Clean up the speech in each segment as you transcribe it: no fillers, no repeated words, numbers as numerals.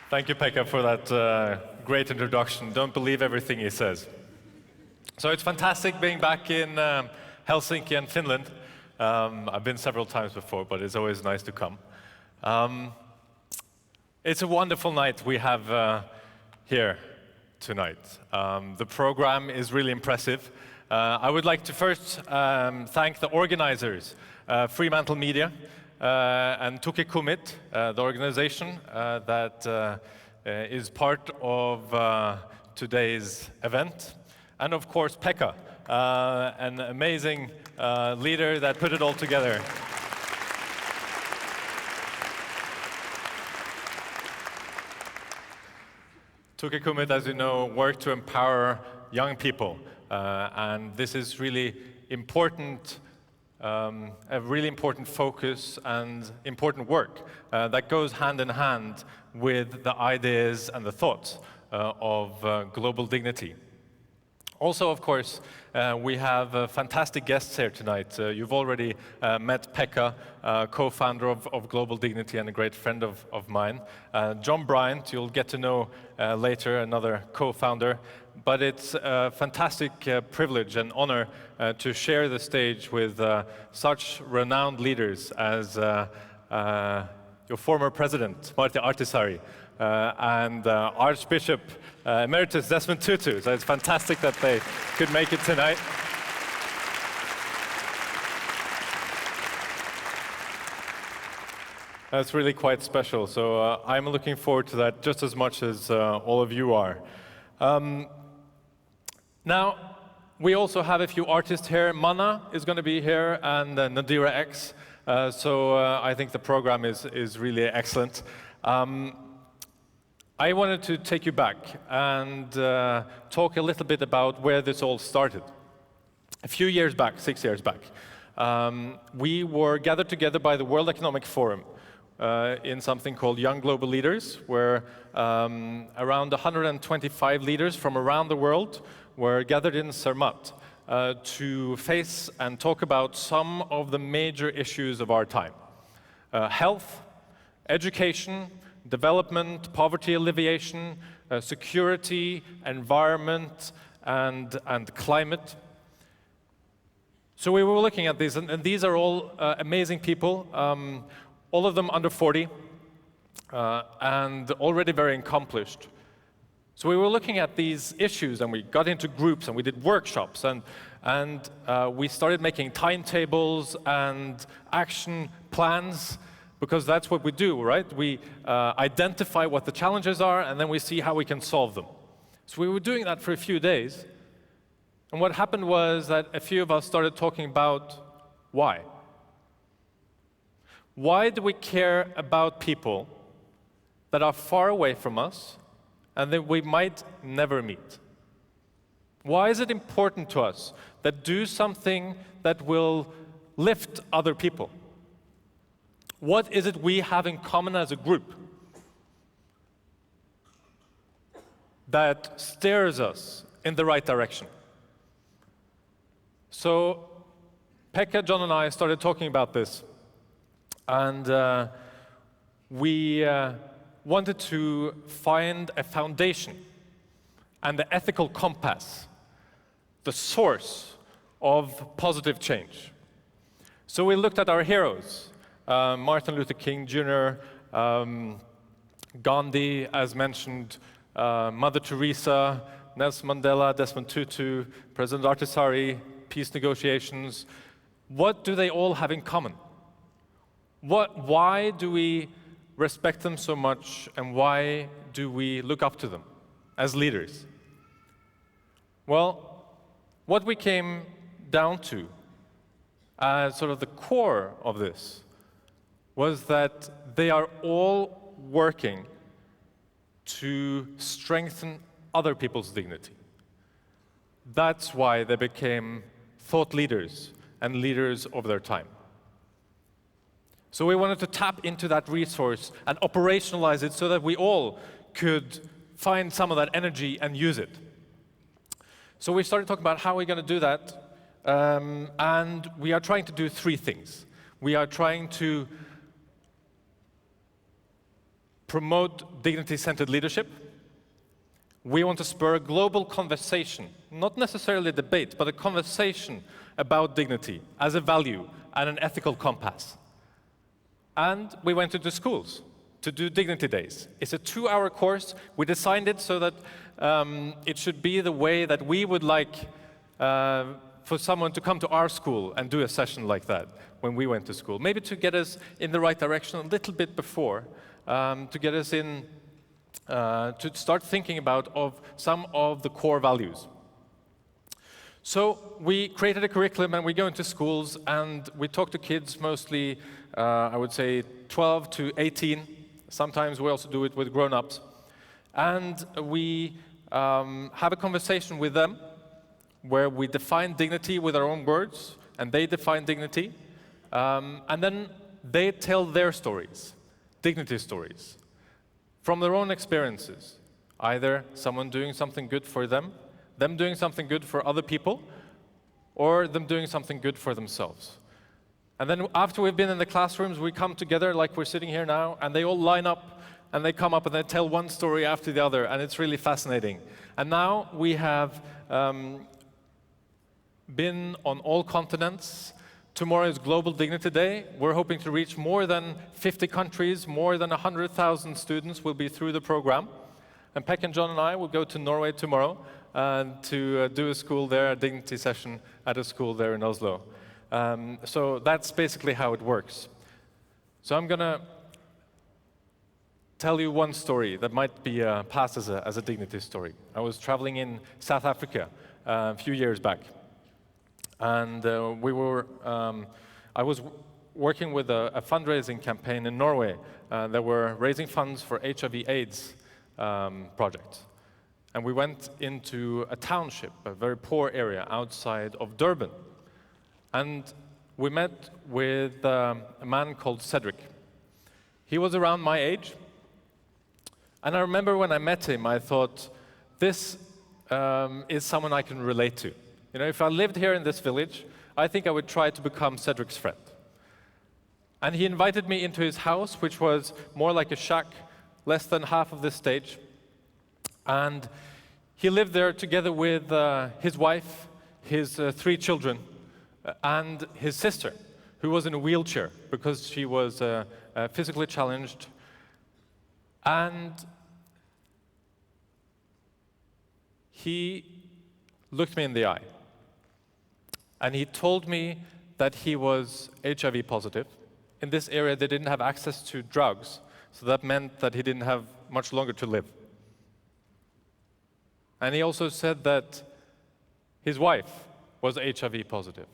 Thank you, Pekka, for that great introduction. Don't believe everything he says. So it's fantastic being back in Helsinki and Finland. I've been several times before, but it's always nice to come. It's a wonderful night we have here tonight. The program is really impressive. I would like to first thank the organizers, FremantleMedia, and Tuke Kumit, the organization that is part of today's event. And of course, Pekka, an amazing leader that put it all together. Tuke Kumit, as you know, worked to empower young people. And this is really important, a really important focus and important work that goes hand in hand with the ideas and the thoughts of global dignity. Also, of course, we have fantastic guests here tonight. You've already met Pekka, co-founder of Global Dignity and a great friend of mine. John Bryant, you'll get to know later, another co-founder. But it's a fantastic privilege and honor to share the stage with such renowned leaders as your former president, Martti Ahtisaari, and Archbishop Emeritus Desmond Tutu. So it's fantastic that they could make it tonight. That's really quite special. So I'm looking forward to that just as much as all of you are. Now, we also have a few artists here. Mana is going to be here, and Nadira X. So I think the program is really excellent. I wanted to take you back and talk a little bit about where this all started. A few years back, 6 years back, we were gathered together by the World Economic Forum in something called Young Global Leaders, where around 125 leaders from around the world were gathered in Zermatt to face and talk about some of the major issues of our time. Health, education, development, poverty alleviation, security, environment, and climate. So we were looking at these, and these are all amazing people, all of them under 40, and already very accomplished. So we were looking at these issues, and we got into groups, and we did workshops, and we started making timetables and action plans, because that's what we do, right? We identify what the challenges are, and then we see how we can solve them. So we were doing that for a few days, and what happened was that a few of us started talking about why. Why do we care about people that are far away from us and that we might never meet? Why is it important to us that do something that will lift other people? What is it we have in common as a group that steers us in the right direction? So Pekka, John, and I started talking about this, and we wanted to find a foundation and the ethical compass, the source of positive change. So we looked at our heroes, Martin Luther King Jr., Gandhi, as mentioned, Mother Teresa, Nelson Mandela, Desmond Tutu, President Ahtisaari, peace negotiations. What do they all have in common? Why do we respect them so much, and why do we look up to them as leaders? Well, what we came down to as sort of the core of this was that they are all working to strengthen other people's dignity. That's why they became thought leaders and leaders of their time. So we wanted to tap into that resource and operationalize it so that we all could find some of that energy and use it. So we started talking about how we're going to do that, and we are trying to do three things. We are trying to promote dignity-centered leadership. We want to spur a global conversation, not necessarily a debate, but a conversation about dignity as a value and an ethical compass. And we went into schools to do Dignity Days. It's a 2-hour course. We designed it so that it should be the way that we would like for someone to come to our school and do a session like that when we went to school. Maybe to get us in the right direction a little bit before, to get us in, to start thinking about some of the core values. So we created a curriculum and we go into schools and we talk to kids mostly, I would say 12 to 18. Sometimes we also do it with grown-ups. And we have a conversation with them where we define dignity with our own words and they define dignity. And then they tell their stories, dignity stories, from their own experiences. Either someone doing something good for them doing something good for other people, or them doing something good for themselves. And then after we've been in the classrooms, we come together like we're sitting here now, and they all line up, and they come up and they tell one story after the other, and it's really fascinating. And now we have been on all continents. Tomorrow is Global Dignity Day. We're hoping to reach more than 50 countries, more than 100,000 students will be through the program. And Pekka and John and I will go to Norway tomorrow to do a school there, a dignity session at a school there in Oslo. So that's basically how it works. So I'm going to tell you one story that might be passed as a dignity story. I was traveling in South Africa a few years back. And I was working with a fundraising campaign in Norway that were raising funds for HIV/AIDS project. And we went into a township, a very poor area outside of Durban. And we met with a man called Cedric. He was around my age. And I remember when I met him, I thought, this is someone I can relate to. You know, if I lived here in this village, I think I would try to become Cedric's friend. And he invited me into his house, which was more like a shack, less than half of this stage. And he lived there together with his wife, his 3 children, and his sister, who was in a wheelchair because she was physically challenged. And he looked me in the eye. And he told me that he was HIV positive. In this area, they didn't have access to drugs, so that meant that he didn't have much longer to live. And he also said that his wife was HIV positive.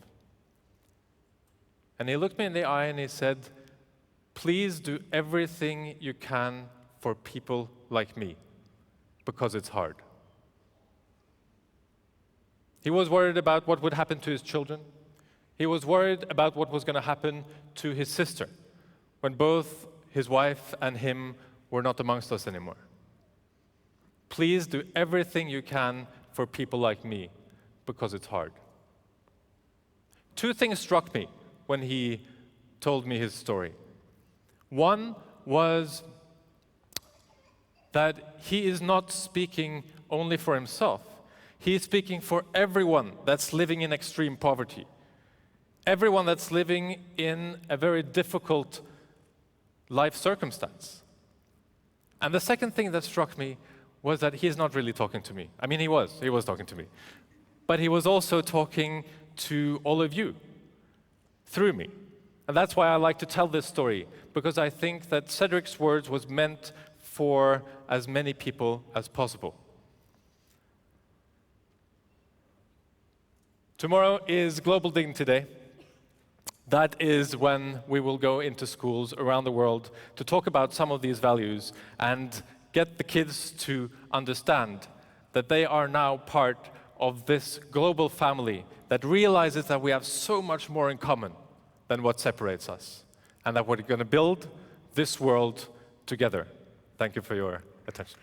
And he looked me in the eye and he said, please do everything you can for people like me, because it's hard. He was worried about what would happen to his children. He was worried about what was going to happen to his sister when both his wife and him were not amongst us anymore. Please do everything you can for people like me, because it's hard. 2 things struck me when he told me his story. One was that he is not speaking only for himself. He is speaking for everyone that's living in extreme poverty. Everyone that's living in a very difficult life circumstance. And the second thing that struck me was that he is not really talking to me. I mean, he was talking to me. But he was also talking to all of you through me. And that's why I like to tell this story, because I think that Cedric's words was meant for as many people as possible. Tomorrow is Global Dignity Day. That is when we will go into schools around the world to talk about some of these values and get the kids to understand that they are now part of this global family that realizes that we have so much more in common than what separates us, and that we're going to build this world together. Thank you for your attention.